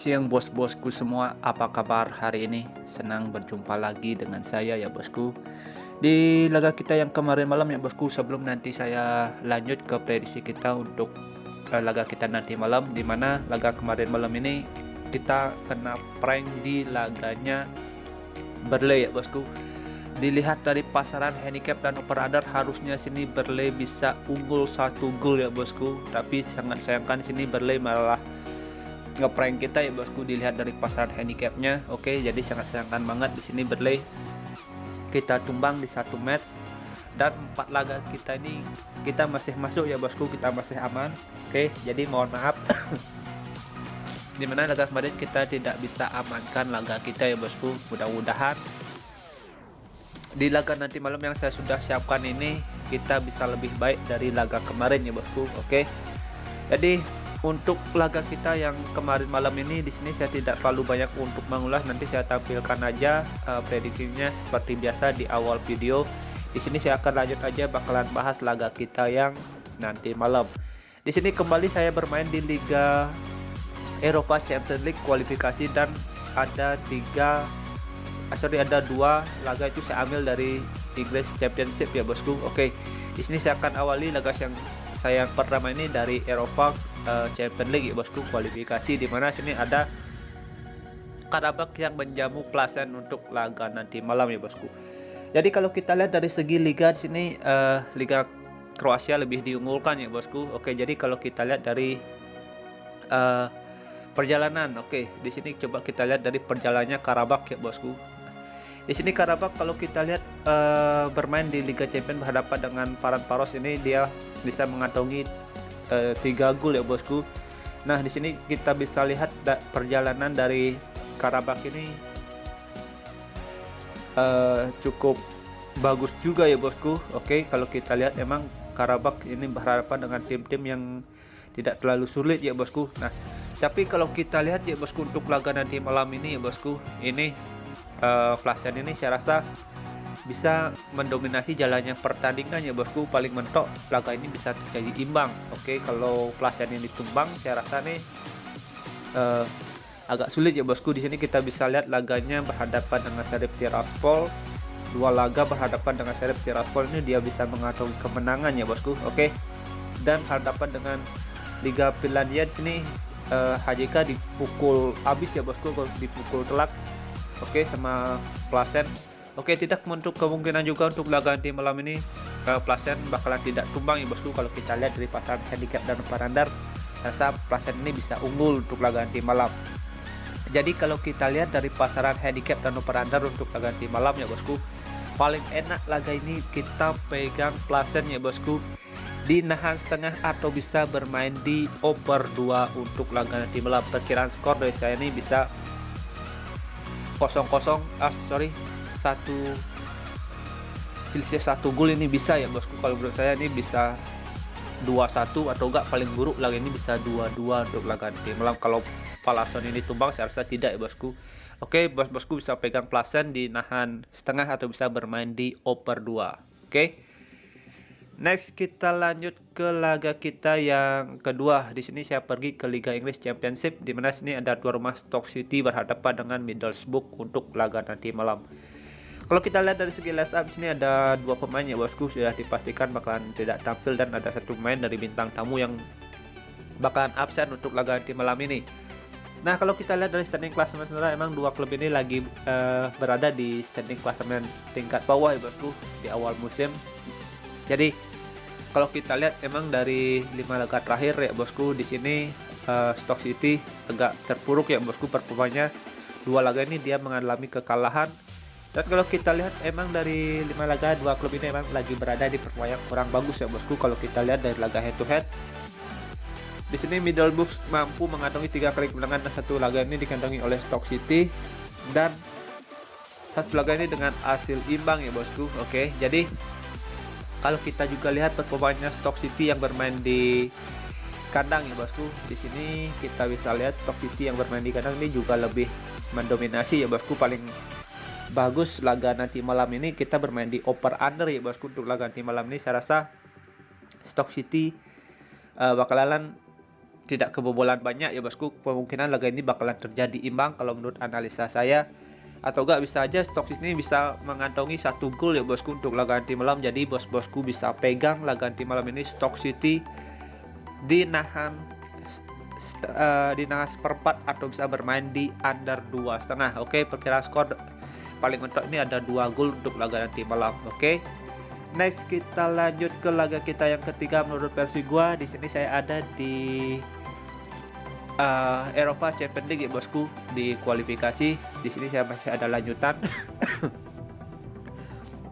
Siang bos-bosku semua, apa kabar hari ini? Senang berjumpa lagi dengan saya ya bosku. Di laga kita yang kemarin malam ya bosku, sebelum nanti saya lanjut ke prediksi kita untuk laga kita nanti malam, dimana laga kemarin malam ini kita kena prank di laganya Burnley ya bosku. Dilihat dari pasaran handicap dan over under, harusnya sini Burnley bisa unggul 1 gol ya bosku, tapi sangat sayangkan sini Burnley malah ngeprank kita ya bosku. Dilihat dari pasaran handicapnya, oke, jadi sangat sayangkan banget di sini Burnley kita tumbang di satu match, dan 4 laga kita ini kita masih masuk ya bosku, kita masih aman. Oke, jadi mohon maaf dimana laga kemarin kita tidak bisa amankan laga kita ya bosku. Mudah-mudahan di laga nanti malam yang saya sudah siapkan ini kita bisa lebih baik dari laga kemarin ya bosku. Oke, jadi untuk laga kita yang kemarin malam ini di sini saya tidak terlalu banyak untuk mengulas, nanti saya tampilkan aja prediksinya seperti biasa di awal video. Di sini saya akan lanjut aja bakalan bahas laga kita yang nanti malam. Di sini kembali saya bermain di Liga Eropa Champions League kualifikasi, dan ada ada 2 laga itu saya ambil dari English Championship ya bosku. Oke, di sini saya akan awali laga yang saya pertama ini dari Eropa Champions League ya bosku, kualifikasi, dimana sini ada Karabakh yang menjamu Plasen untuk laga nanti malam ya bosku. Jadi kalau kita lihat dari segi liga di sini Liga Kroasia lebih diunggulkan ya bosku. Oke, jadi kalau kita lihat dari perjalanan, oke, di sini coba kita lihat dari perjalanannya Karabakh ya bosku. Di sini Karabakh kalau kita lihat bermain di Liga Champions berhadapan dengan Ferencváros, ini dia bisa mengantongi 3 gol ya bosku. Nah, di sini kita bisa lihat perjalanan dari Karabakh ini cukup bagus juga ya bosku. Oke, kalau kita lihat emang Karabakh ini berhadapan dengan tim-tim yang tidak terlalu sulit ya bosku. Nah, tapi kalau kita lihat ya bosku untuk laga nanti malam ini ya bosku, ini Plasen ini saya rasa bisa mendominasi jalannya pertandingan ya bosku. Paling mentok laga ini bisa terjadi imbang. Oke, kalau Plasen ini tumbang saya rasa nih agak sulit ya bosku. Di sini kita bisa lihat laganya berhadapan dengan Sheriff Tiraspol. 2 laga berhadapan dengan Sheriff Tiraspol ini dia bisa mengantongi kemenangan ya bosku. Oke, dan hadapan dengan Liga Finlandia di sini HJK dipukul habis ya bosku, dipukul telak. Oke, sama Plasen. Oke, tidak menutup kemungkinan juga untuk laga nanti malam ini Plasen bakalan tidak tumbang ya bosku. Kalau kita lihat dari pasaran handicap dan over-under, rasa Plasen ini bisa unggul untuk laga nanti malam. Jadi kalau kita lihat dari pasaran handicap dan over-under untuk laga nanti malam ya bosku, paling enak laga ini kita pegang Plasen ya bosku di nahan setengah atau bisa bermain di over 2 untuk laga nanti malam. Perkiraan skor dari saya ini bisa 1 gol ini bisa ya bosku. Kalau menurut saya ini bisa 2-1 atau enggak paling buruk laga ini bisa 2-2 untuk laga nanti malam. Kalau Palason ini tumbang saya rasa tidak ya bosku. Oke, bosku bisa pegang Plasen di nahan setengah atau bisa bermain di over 2. Oke. Next kita lanjut ke laga kita yang kedua. Di sini saya pergi ke Liga Inggris Championship, di mana sini ada tuan rumah Stoke City berhadapan dengan Middlesbrough untuk laga nanti malam. Kalau kita lihat dari segi line up, sini ada 2 pemain ya bosku sudah dipastikan bakalan tidak tampil, dan ada 1 pemain dari bintang tamu yang bakalan absen untuk laga nanti malam ini. Nah, kalau kita lihat dari standing klasemen sebenarnya emang 2 klub ini lagi berada di standing klasemen tingkat bawah ya bosku di awal musim. Jadi kalau kita lihat emang dari 5 laga terakhir ya bosku, di sini Stoke City agak terpuruk ya bosku performanya. 2 laga ini dia mengalami kekalahan. Dan kalau kita lihat emang dari 5 laga 2 klub ini emang lagi berada di performa yang kurang bagus ya bosku. Kalau kita lihat dari laga head to head, di sini Middlesbrough mampu mengantongi 3 kali kemenangan, dan 1 laga ini dikantongi oleh Stoke City, dan 1 laga ini dengan hasil imbang ya bosku. Oke, jadi kalau kita juga lihat performanya Stoke City yang bermain di kandang ya bosku, di sini kita bisa lihat Stoke City yang bermain di kandang ini juga lebih mendominasi ya bosku. Paling bagus laga nanti malam ini kita bermain di over under ya bosku. Untuk laga nanti malam ini saya rasa Stoke City bakalan tidak kebobolan banyak ya bosku, kemungkinan laga ini bakalan terjadi imbang kalau menurut analisa saya. Atau enggak bisa aja Stoke City ini bisa mengantongi 1 gol ya bosku untuk laga nanti malam. Jadi bosku bisa pegang laga nanti malam ini Stoke City dinahan seperempat atau bisa bermain di under 2,5. Oke, perkiraan skor paling mentok ini ada 2 gol untuk laga nanti malam. Oke. Next kita lanjut ke laga kita yang ketiga menurut versi gua. Di sini saya ada di Eropa Champions League ya bosku, di kualifikasi. Di sini saya masih ada lanjutan.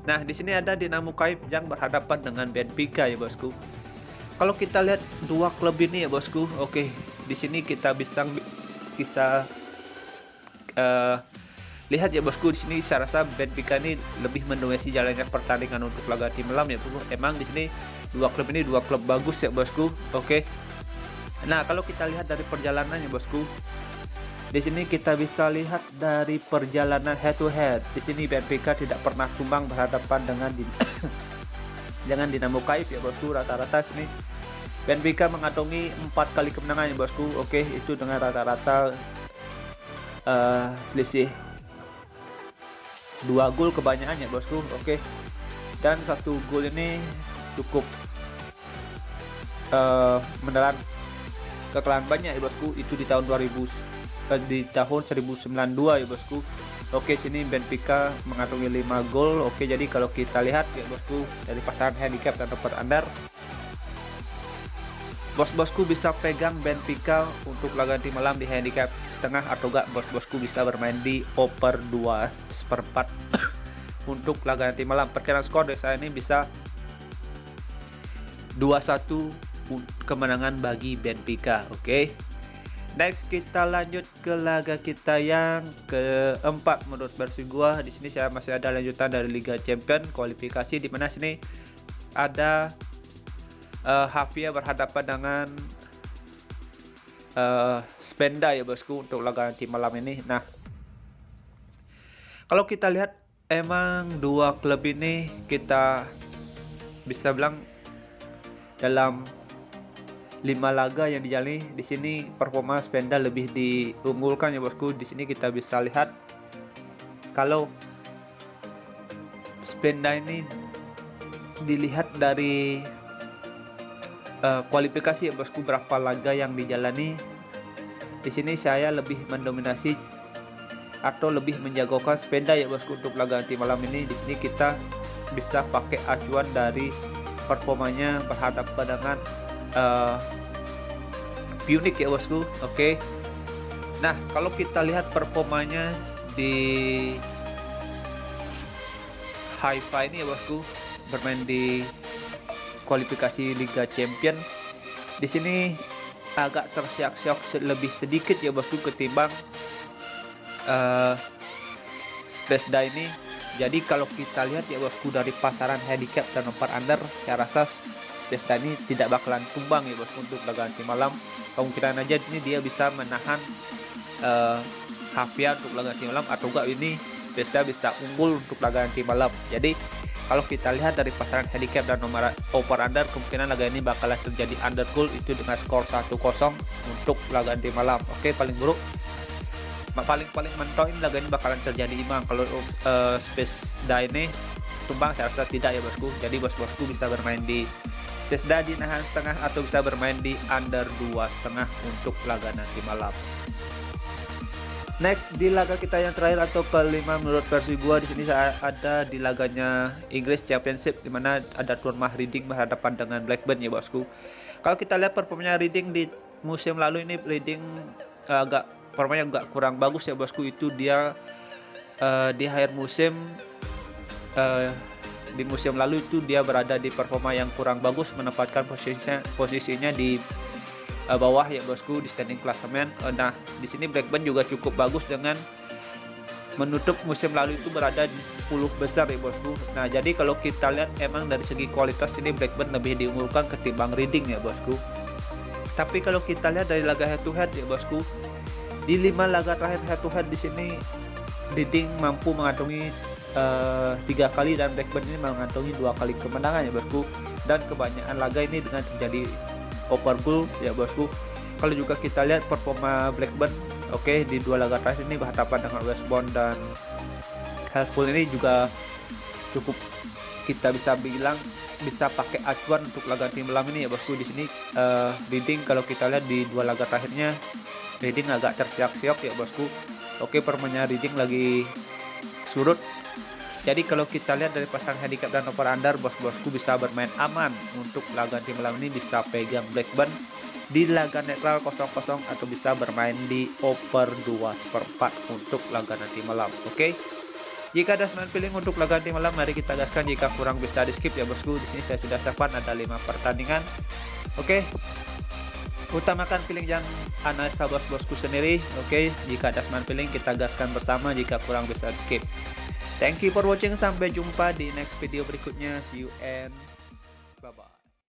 Nah, di sini ada Dinamo Kyiv yang berhadapan dengan Benfica ya bosku. Kalau kita lihat dua klub ini ya bosku, oke, di sini kita bisa lihat ya bosku, di sini saya rasa Benfica ini lebih mendominasi jalannya pertandingan untuk laga tim malam ya bosku. Emang di sini dua klub bagus ya bosku. Oke. Nah, kalau kita lihat dari perjalanannya bosku, di sini kita bisa lihat dari perjalanan head to head. Di sini Benfica tidak pernah tumbang berhadapan dengan Dinamo Kyiv ya bosku. Rata-rata sini Benfica mengantongi 4 kali kemenangan ya bosku. Oke, itu dengan rata-rata selisih 2 gol kebanyakan ya bosku. Oke. Dan 1 gol ini cukup menelan kekalahan banyak ya bosku, itu di tahun 1992 ya bosku. Oke, sini Benfica mengantongi 5 gol. Oke, jadi kalau kita lihat ya bosku dari pasaran handicap dan over under, bosku bisa pegang Benfica untuk laga nanti malam di handicap setengah, atau enggak bosku bisa bermain di over 2/4 untuk laga nanti malam. Perkiraan skor dari saya ini bisa 2-1 kemenangan bagi Benfica. Oke. Next kita lanjut ke laga kita yang keempat menurut versi gua. Di sini saya masih ada lanjutan dari Liga Champion kualifikasi, di mana sini ada Havia berhadapan dengan Spenda ya bosku untuk laga nanti malam ini. Nah, kalau kita lihat emang dua klub ini kita bisa bilang dalam 5 laga yang dijalani, di sini performa Spenda lebih diunggulkan ya bosku. Di sini kita bisa lihat kalau Spenda ini dilihat dari kualifikasi ya bosku, berapa laga yang dijalani. Di sini saya lebih mendominasi atau lebih menjagokan Spenda ya bosku untuk laga nanti malam ini. Di sini kita bisa pakai acuan dari performanya berhadapan dengan Punic ya bosku. Oke. Nah, kalau kita lihat performanya di Haifa ini ya bosku, bermain di kualifikasi Liga Champion, di sini agak tersiok-siok lebih sedikit ya bosku ketimbang Spesda ini. Jadi kalau kita lihat ya bosku dari pasaran handicap dan over under, saya rasa Spesda ini tidak bakalan tumbang ya bosku untuk laga nanti malam. Kemungkinan aja ini dia bisa menahan Havia untuk laga nanti malam, atau enggak ini Spesda bisa unggul untuk laga nanti malam. Jadi kalau kita lihat dari pasaran handicap dan nomor over under, kemungkinan laga ini bakalan terjadi under goal, itu dengan skor 1-0 untuk laga nanti malam. Oke, paling buruk paling mentok ini laga ini bakalan terjadi imbang. Kalau Spesda ini tumbang, saya rasa tidak ya bosku. Jadi bosku bisa bermain di Spesda di nahan setengah atau bisa bermain di under 2,5 untuk laga nanti malam. Next di laga kita yang terakhir atau kelima menurut versi gua, di sini saya ada di laganya Inggris Championship, di mana ada tuan rumah Reading berhadapan dengan Blackburn ya bosku. Kalau kita lihat performanya Reading di musim lalu ini, Reading performanya agak kurang bagus ya bosku. Itu dia di akhir musim di musim lalu itu dia berada di performa yang kurang bagus, menempatkan posisinya di bawah ya bosku di standing klasemen. Nah, di sini Blackburn juga cukup bagus dengan menutup musim lalu itu berada di 10 besar ya bosku. Nah, jadi kalau kita lihat emang dari segi kualitas ini Blackburn lebih diunggulkan ketimbang Reading ya bosku. Tapi kalau kita lihat dari laga head to head ya bosku, di 5 laga terakhir head to head di sini Reading mampu mengantongi 3 kali dan Blackburn ini mengantongi 2 kali kemenangan ya bosku. Dan kebanyakan laga ini dengan terjadi over goal ya bosku. Kalau juga kita lihat performa Blackburn, oke, di 2 laga terakhir ini berhadapan dengan West Brom dan Helpful ini juga cukup kita bisa bilang bisa pakai acuan untuk laga tim malam ini ya bosku. Di sini Reading kalau kita lihat di 2 laga terakhirnya Reading agak tersiok-siok ya bosku. Oke, permainnya Reading lagi surut. Jadi kalau kita lihat dari pasang handicap dan over under, bos-bosku bisa bermain aman untuk laga tim malam ini, bisa pegang Blackburn di laga netral 0-0 atau bisa bermain di over 2/4 untuk laga nanti malam. Oke. Jika ada 9 pilih untuk laga nanti malam, mari kita gaskan. Jika kurang bisa di skip ya bosku. Di sini saya sudah siapkan ada 5 pertandingan. Oke. Utamakan pilih yang analisa bos-bosku sendiri. Oke. Jika ada 9 pilih kita gaskan bersama, jika kurang bisa di skip. Thank you for watching, sampai jumpa di next video berikutnya. See you and bye bye.